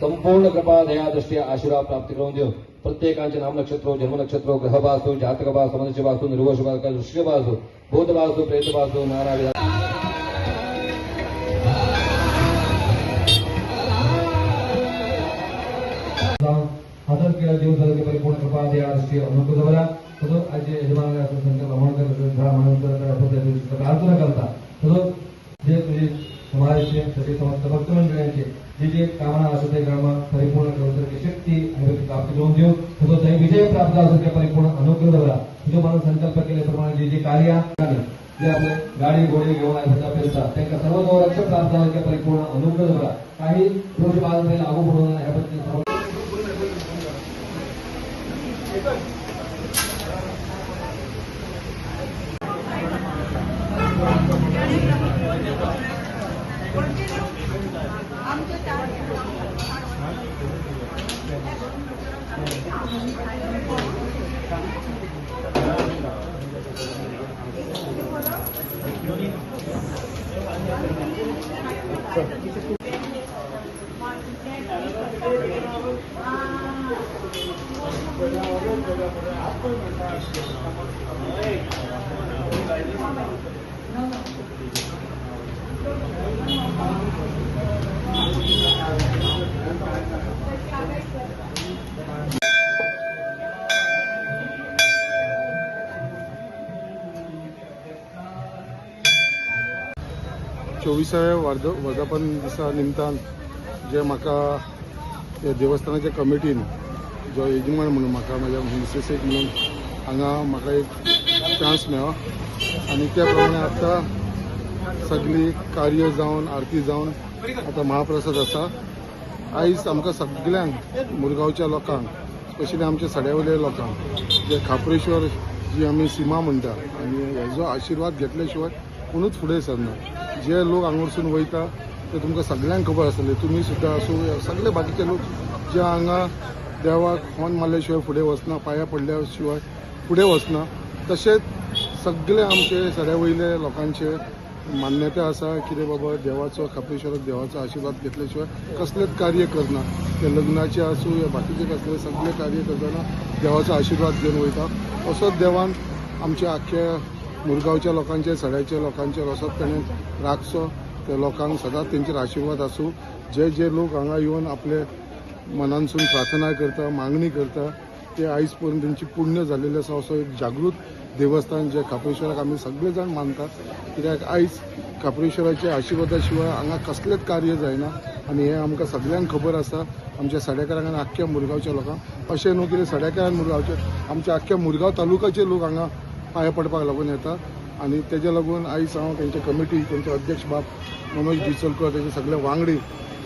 संपूर्ण कृपा दया दृष्टी आशीर्वाद प्राप्त करून देऊ। प्रत्येकांचे नाम नक्षत्र जन्म नक्षत्र ग्रहबासु जातकबासु समदशबासु निर्वशबासु दृश्यबासु भूतबासु प्रेतबासु नारायण हजर केला जीवन परिपूर्ण कृपा दया दृष्टी अनुकूलवला तसंच आज यजमानाला संत प्रार्थना करता तसंच जे तुझे समाजाचे सगळे समस्त भक्तमंडळांचे जे जे कामना असते ते कामा परिपूर्ण करण्याची शक्ती आणि प्राप्त करून देऊ तसंच विजय प्राप्त असते ते परिपूर्ण अनुग्रह तुझे म्हणून संकल्प केल्याप्रमाणे जे जे कार्य जे आपले गाडी घोडे घेऊन फिरतात त्यांना सर्व रक्षण प्राप्त झाले परिपूर्ण अनुग्रह काही दोष बाधा लागू पडू नये याबद्दल चोवीसाव्या वर्धापन दिसा निमतान जे म्हाका देवस्थानाच्या कमिटीन जो यजमान म्हणून म्हाका म्हाज्या मिसेसेक म्हणून हांगा म्हाका एक चान्स मेळ्ळो आनी त्या प्रमाणे आतां सगळी कार्य जावन आरती जावन आतां महाप्रसाद आसा। आयज आमकां सगळ्यांक मुरगांवच्या लोकांक स्पेशली आमच्या सड्यावयल्या लोकांक जे खापरेश्वर जी आमी सीमा म्हणटा आनी हेजो आशिर्वाद घेतल्या शिवाय कोणूच फुडें सरना। जे लोक हांगासून वयता ते तुमकां सगळ्यांक खबर आसतलें, तुमी सुद्दां आसूं सगळे बाकीचे लोक जे हांगा देवाक होन मारल्या शिवाय फुडें वचना, पांयां पडल्या शिवाय फुडें वचना, तशेंच सगळे आमचे सड्या वयले लोकांचे मान्यता आसा कितें बाबा देवाचो खापरेश्वराक देवाचो आशिर्वाद घेतल्या शिवाय कसलेंच कार्य करना। ते लग्नाचे आसूं या बाकीचे कसले सगळे कार्य करतना देवाचो आशिर्वाद घेवन वयता। असोच देवान आमच्या आख्या मुरगांवच्या लोकांचे सड्याच्या लोकांचेर असोच ताणें राखचो, त्या लोकांक सदांच तेंचेर आशिर्वाद आसूं। जे जे लोक हांगा येवन आपले मनानसून प्रार्थना करता मागणी करता ते आयज पर्यंत तेंची पुण्य जाल्लेली आसा। असो एक जागृत देवस्थान जे खापरेश्वराक आमी सगळे जाण मानतात, कित्याक आयज खापरेश्वराच्या आशिर्वादा शिवाय हांगा कसलेंच कार्य जायना आनी हें आमकां सगळ्यांक खबर आसा, आमच्या सड्याकारांक आनी आख्ख्या मुरगांवच्या लोकांक। अशें न्हू कितें सड्याकार आनी मुरगांवचे आमच्या आख्ख्या मुरगांव तालुक्याचे लोक हांगा पांयां पडपाक लागून येता आनी तेजे लागून आयज हांव तेंचे कमिटी तेंचे अध्यक्ष बाब मनोज डिचलकर तेजे सगळे वांगडी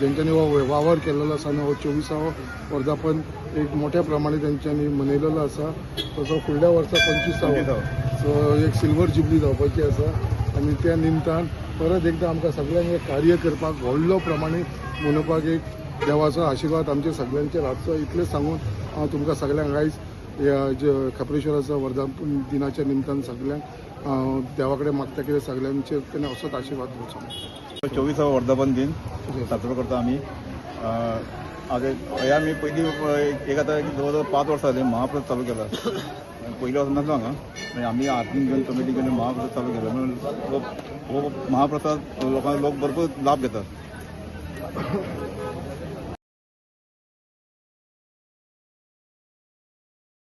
जेंच्यांनी हो वावर केल्लो आसा आनी हो 24वा वर्धापन एक मोठ्या प्रमाणे तेंच्यांनी मनयलेलो आसा। तसो फुडल्या वर्सा 25वा सो एक सिल्वर जुबली जावपाची आसा आनी त्या निमतान परत एकदां आमकां सगळ्यांक एक कार्य करपाक व्हडलो प्रमाणे मनोवपाक एक देवाचो आशिर्वाद आमच्या सगळ्यांचेर आसचो इतलें सांगून हांव तुमकां सगळ्यांक आयज ह्या जे खापरेश्वराच्या वर्धापन दिनाच्या निमतान सगळ्यांक देवा कडेन मागता की सगळ्यांचेर तेणें असोच आशिर्वाद दिवचो। 24वा वर्धापन दिन साजरो करता आमी। ह्या आमी पयलीं एक आतां जवळ जवळ 5 वर्सां जालीं महाप्रसाद चालू केला। पयलीं वचून नासलो हांगा मागीर आमी आरतीन घेवन कमिटी घेवन महाप्रसाद चालू केला म्हणून हो महाप्रसाद लोक भरपूर लाभ घेतात।